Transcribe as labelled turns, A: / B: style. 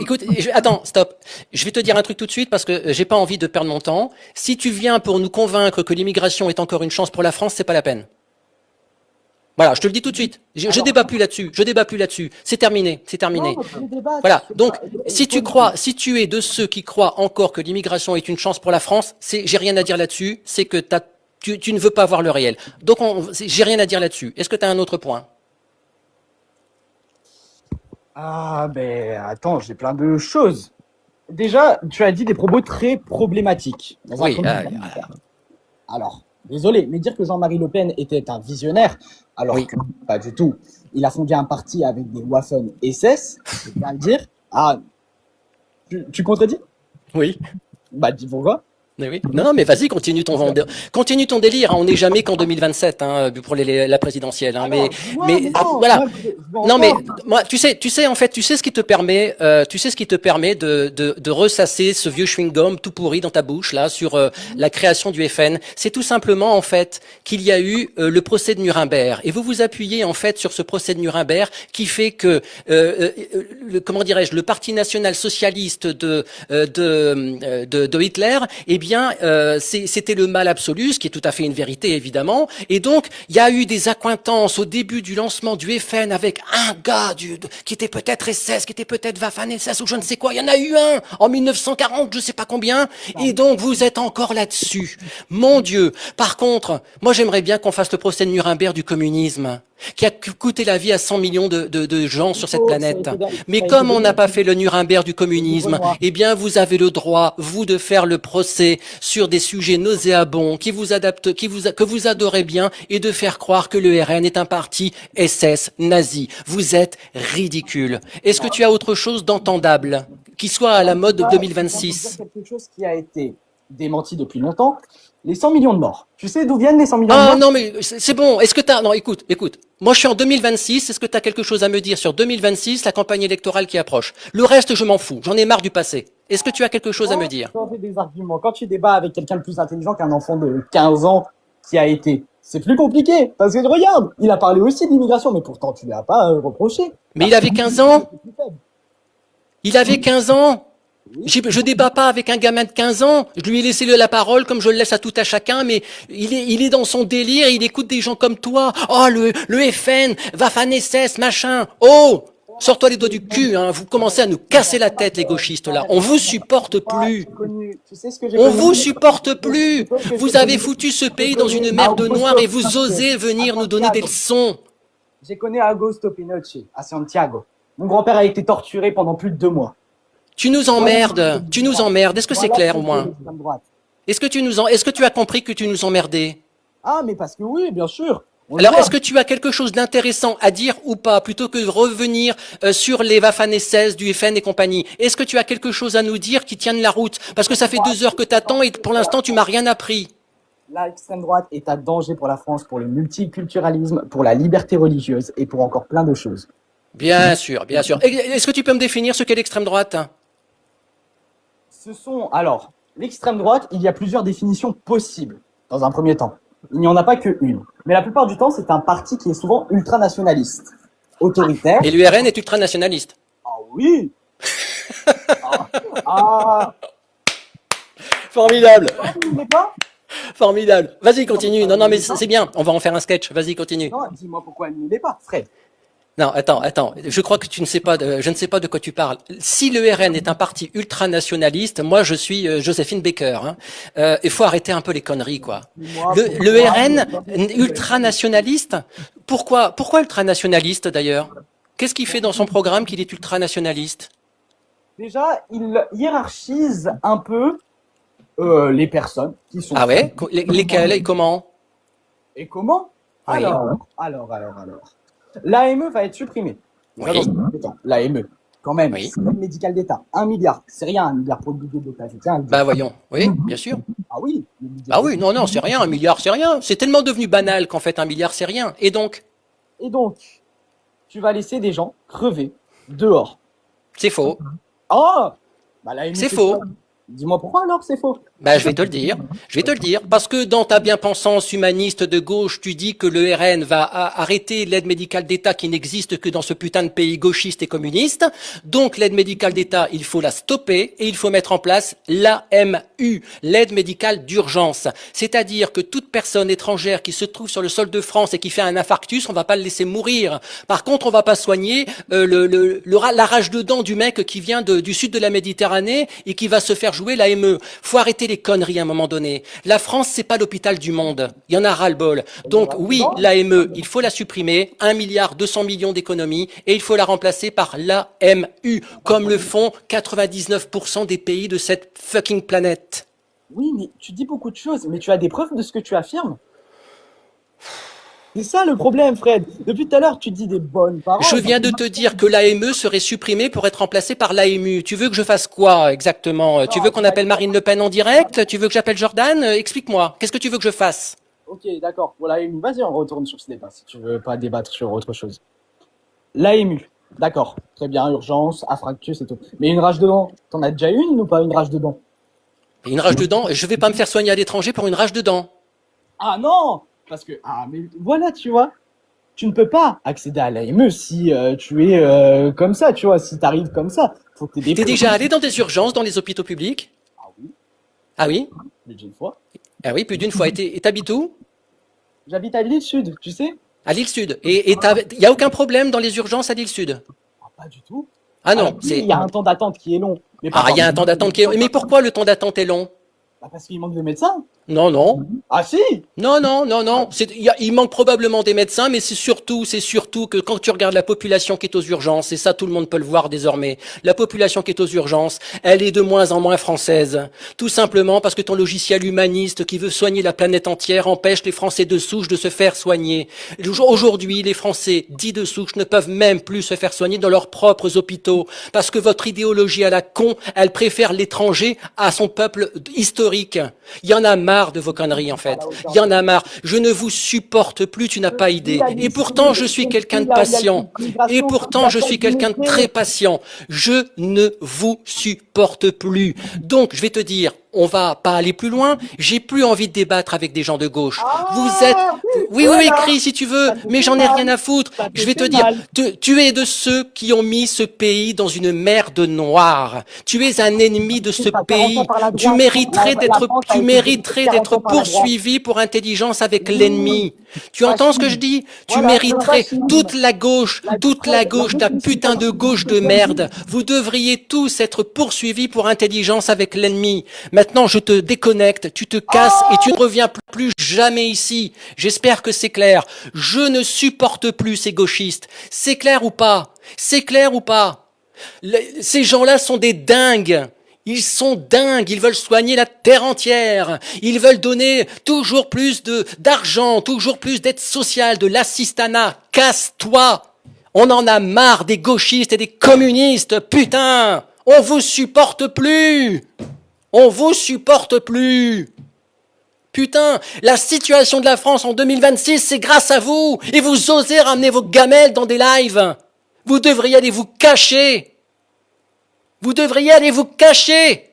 A: écoute, attends, stop. Je vais te dire un truc tout de suite parce que j'ai pas envie de perdre mon temps. Si tu viens pour nous convaincre que l'immigration est encore une chance pour la France, c'est pas la peine. Voilà, je te le dis tout de suite. Je
B: Alors,
A: débat plus là-dessus. Je débat plus là-dessus. C'est terminé. C'est
B: non,
A: terminé.
B: le débat,
A: Voilà.
B: c'est
A: Donc,
B: pas.
A: si tu crois, si tu es de ceux qui croient encore que l'immigration est une chance pour la France, j'ai rien à dire là-dessus. C'est que tu ne veux pas voir le réel. Donc, j'ai rien à dire là-dessus. Est-ce que tu as un autre point?
B: Ah, ben, attends, j'ai plein de choses. Déjà, tu as dit des propos très problématiques. Dans un
A: Oui.
B: premier temps. Alors, désolé, mais dire que Jean-Marie Le Pen était un visionnaire, alors
A: Oui.
B: que pas du tout. Il a fondé un parti avec des Waffen SS, je vais bien le dire. Ah, tu contredis?
A: Oui.
B: Bah, dis pourquoi?
A: Mais oui. Non, mais vas-y, continue ton délire. Hein. On n'est jamais qu'en 2027 hein, pour la présidentielle. Hein.
B: Alors, dis-moi,
A: Mais
B: mais non,
A: voilà.
B: moi, je veux
A: Non, mais
B: entendre.
A: moi, en fait, tu sais ce qui te permet, de ressasser ce vieux chewing-gum tout pourri dans ta bouche là sur la création du FN. C'est tout simplement en fait qu'il y a eu le procès de Nuremberg et vous vous appuyez en fait sur ce procès de Nuremberg qui fait que comment dirais-je, le Parti national socialiste de Hitler, eh bien, c'était le mal absolu, ce qui est tout à fait une vérité évidemment. Et donc, il y a eu des accointances au début du lancement du FN avec un gars qui était peut-être SS, qui était peut-être Waffen-SS ou je ne sais quoi. Il y en a eu un en 1940, je ne sais pas combien. Et donc, vous êtes encore là-dessus. Mon Dieu. Par contre, moi, j'aimerais bien qu'on fasse le procès de Nuremberg du communisme, qui a coûté la vie à 100 millions de gens sur cette planète. Mais comme on n'a pas fait le Nuremberg du communisme, eh bien, vous avez le droit, vous, de faire le procès sur des sujets nauséabonds qui vous adaptent, que vous adorez bien et de faire croire que le RN est un parti SS nazi. Vous êtes ridicule. Est-ce que tu as autre chose d'entendable qui soit à la mode
B: Là, je viens de dire
A: 2026?
B: quelque chose qui a été démenti depuis longtemps. Les 100 millions de morts. Tu sais d'où viennent les 100 millions de
A: Ah
B: morts?
A: non mais c'est bon. Est-ce que t'as non écoute. Moi je suis en 2026. Est-ce que t'as quelque chose à me dire sur 2026, la campagne électorale qui approche? Le reste je m'en fous. J'en ai marre du passé. Est-ce que tu as quelque chose à me dire?
B: Quand tu des arguments, quand tu débats avec quelqu'un de plus intelligent qu'un enfant de 15 ans qui a été, c'est plus compliqué. Parce que regarde, il a parlé aussi de l'immigration, mais pourtant tu lui as pas reproché.
A: Mais il avait 15 ans.
B: C'est plus faible.
A: Il avait 15 ans.
B: Oui.
A: Je débat pas avec un gamin de 15 ans. Je lui ai laissé la parole comme je le laisse à tout à chacun, mais il est dans son délire, il écoute des gens comme toi. Oh, le FN, Waffen-SS, machin. Oh! Sors-toi les doigts du cul, hein. Vous commencez à nous casser la tête, les gauchistes, là. On vous supporte plus.
B: Tu sais ce que j'ai
A: On
B: connu?
A: vous supporte plus.
B: Tu sais ce que j'ai
A: Vous avez
B: connu?
A: foutu ce pays
B: J'ai
A: dans
B: connu
A: une merde
B: Augusto
A: noire et vous
B: Pinochet
A: osez venir
B: à
A: nous donner des
B: Santiago.
A: leçons.
B: J'ai connu Augusto Pinochet à Santiago. Mon grand-père a été torturé pendant plus de 2 mois.
A: Tu nous
B: Voilà,
A: emmerdes. Tu nous emmerdes. Est-ce que c'est
B: voilà
A: clair
B: ce
A: au
B: que c'est
A: moins?
B: l'extrême droite.
A: Est-ce que tu as compris que tu nous emmerdais?
B: Ah, mais parce que oui, bien sûr. On le
A: Alors,
B: voit.
A: est-ce que tu as quelque chose d'intéressant à dire ou pas, plutôt que de revenir sur les Waffen-SS, du FN et compagnie? Est-ce que tu as quelque chose à nous dire qui tienne la route? Parce que ça fait 2 heures que t'attends et pour l'instant, tu m'as rien appris.
B: L'extrême droite est un danger pour la France, pour le multiculturalisme, pour la liberté religieuse et pour encore plein de choses.
A: Bien sûr, bien sûr. Est-ce que tu peux me définir ce qu'est l'extrême droite?
B: Alors, l'extrême droite, il y a plusieurs définitions possibles, dans un premier temps. Il n'y en a pas qu'une. Mais la plupart du temps, c'est un parti qui est souvent ultranationaliste, autoritaire.
A: Et l'URN est ultranationaliste.
B: Ah oui. Ah, ah,
A: Formidable,
B: tu n'aimais pas?
A: formidable. Vas-y, continue. Non, non, mais c'est bien. On va en faire un sketch. Vas-y, continue.
B: Non, dis-moi pourquoi elle ne l'aimait pas, Fred.
A: Non, attends. Je crois que tu ne sais pas je ne sais pas de quoi tu parles. Si le RN est un parti ultranationaliste, moi je suis Joséphine Baker. Hein. Il faut arrêter un peu les conneries, quoi.
B: Dis-moi
A: Le
B: pourquoi.
A: RN ultranationaliste. Pourquoi ultranationaliste d'ailleurs? Qu'est-ce qu'il fait dans son programme qu'il est ultranationaliste?
B: Déjà, il hiérarchise un peu les personnes qui sont.
A: Ah ouais? Lesquels et comment?
B: Et comment?
A: Oui.
B: Alors. L'AME va être supprimée.
A: Oui.
B: L'AME, quand même,
A: Oui.
B: c'est l'aide médicale d'État. 1 milliard, c'est rien, 1 milliard pour le budget de l'État. Je tiens à le dire.
A: Bah voyons. Oui, bien sûr.
B: Ah oui, le budget
A: Ah
B: de
A: oui,
B: l'État.
A: non, c'est rien. 1 milliard, c'est rien. C'est tellement devenu banal qu'en fait 1 milliard, c'est rien. Et donc,
B: Et donc, tu vas laisser des gens crever dehors.
A: c'est faux.
B: Ah bah l'AME,
A: C'est faux.
B: quoi? Dis-moi pourquoi alors c'est faux.
A: Ben, je vais te le dire. Je vais te le dire. Parce que dans ta bien-pensance humaniste de gauche, tu dis que le RN va arrêter l'aide médicale d'État qui n'existe que dans ce putain de pays gauchiste et communiste. Donc, l'aide médicale d'État, il faut la stopper et il faut mettre en place l'AMU, l'aide médicale d'urgence. C'est-à-dire que toute personne étrangère qui se trouve sur le sol de France et qui fait un infarctus, on va pas le laisser mourir. Par contre, on va pas soigner la rage de dents du mec qui vient du sud de la Méditerranée et qui va se faire jouer l'AME. Faut arrêter les conneries à un moment donné. La France, c'est pas l'hôpital du monde. Il y en a ras-le-bol. Donc oui, l'AME, il faut la supprimer. 1,2 milliard d'économies et il faut la remplacer par l'AMU, comme le font 99% des pays de cette fucking planète.
B: Oui, mais tu dis beaucoup de choses, mais tu as des preuves de ce que tu affirmes? C'est ça le problème, Fred. Depuis tout à l'heure, tu dis des bonnes paroles.
A: Je viens de te dire que l'AME serait supprimée pour être remplacée par l'AMU. Tu veux que je fasse quoi exactement? Tu veux qu'on appelle Marine Le Pen en direct? Tu veux que j'appelle Jordan? Explique-moi. Qu'est-ce que tu veux que je fasse?
B: Ok, d'accord. Pour l'AMU, vas-y, on retourne sur ce débat si tu veux pas débattre sur autre chose. L'AMU, d'accord. Très bien, urgence, infarctus et tout. Mais une rage de dents, t'en as déjà une ou pas une rage de dents?
A: Une rage de dents? Je vais pas me faire soigner à l'étranger pour une rage de dents.
B: Ah non! Parce que, ah, mais voilà, tu vois. Tu ne peux pas accéder à l'AME si tu es comme ça, tu vois. Si t'arrives comme ça, faut que t'aies des
A: T'es
B: preuves.
A: déjà allé dans des urgences, dans les hôpitaux publics?
B: Ah oui,
A: Ah oui?
B: plus d'une fois.
A: Ah oui, plus d'une fois. Et t'habites où?
B: J'habite à l'île Sud, tu sais?
A: À l'île Sud. Et y a aucun problème dans les urgences à l'île Sud?
B: Ah, pas du tout.
A: Ah non,
B: Alors, oui, il y a un temps d'attente qui est long. Mais pas
A: Ah, il y a un temps d'attente qui est... Mais pourquoi le temps d'attente est long?
B: Bah, parce qu'il manque de médecins.
A: Non, non.
B: Ah si!
A: Non, non, non, non. Il manque probablement des médecins, mais c'est surtout que quand tu regardes la population qui est aux urgences, et ça tout le monde peut le voir désormais, la population qui est aux urgences, elle est de moins en moins française. Tout simplement parce que ton logiciel humaniste qui veut soigner la planète entière empêche les Français de souche de se faire soigner. Aujourd'hui, les Français dits de souche ne peuvent même plus se faire soigner dans leurs propres hôpitaux, parce que votre idéologie à la con, elle préfère l'étranger à son peuple historique. Il y en a marre de vos conneries, en fait. Il y en a marre. Je ne vous supporte plus, tu n'as pas idée. Et pourtant, je suis quelqu'un de patient. Et pourtant, je suis quelqu'un de très patient. Je ne vous supporte plus. Donc, je vais te dire, on va pas aller plus loin. J'ai plus envie de débattre avec des gens de gauche. Vous êtes... Oui, oui, écris si tu veux, mais j'en ai rien à foutre. Je vais te dire, tu es de ceux qui ont mis ce pays dans une merde noire. Tu es un ennemi de ce pays. Tu mériterais d'être poursuivi pour intelligence avec l'ennemi. Tu entends ce que je dis? Tu mériterais toute la gauche, ta putain de gauche de merde. Vous devriez tous être poursuivis pour intelligence avec l'ennemi. Maintenant, je te déconnecte, tu te casses et tu ne reviens plus jamais ici. J'espère que c'est clair. Je ne supporte plus ces gauchistes. C'est clair ou pas? C'est clair ou pas? Ces gens-là sont des dingues. Ils sont dingues, ils veulent soigner la terre entière, ils veulent donner toujours plus d'argent, toujours plus d'aide sociale, de l'assistanat. Casse-toi! On en a marre des gauchistes et des communistes, putain! On vous supporte plus! On vous supporte plus! Putain, la situation de la France en 2026, c'est grâce à vous! Et vous osez ramener vos gamelles dans des lives! Vous devriez aller vous cacher! Vous devriez aller vous cacher!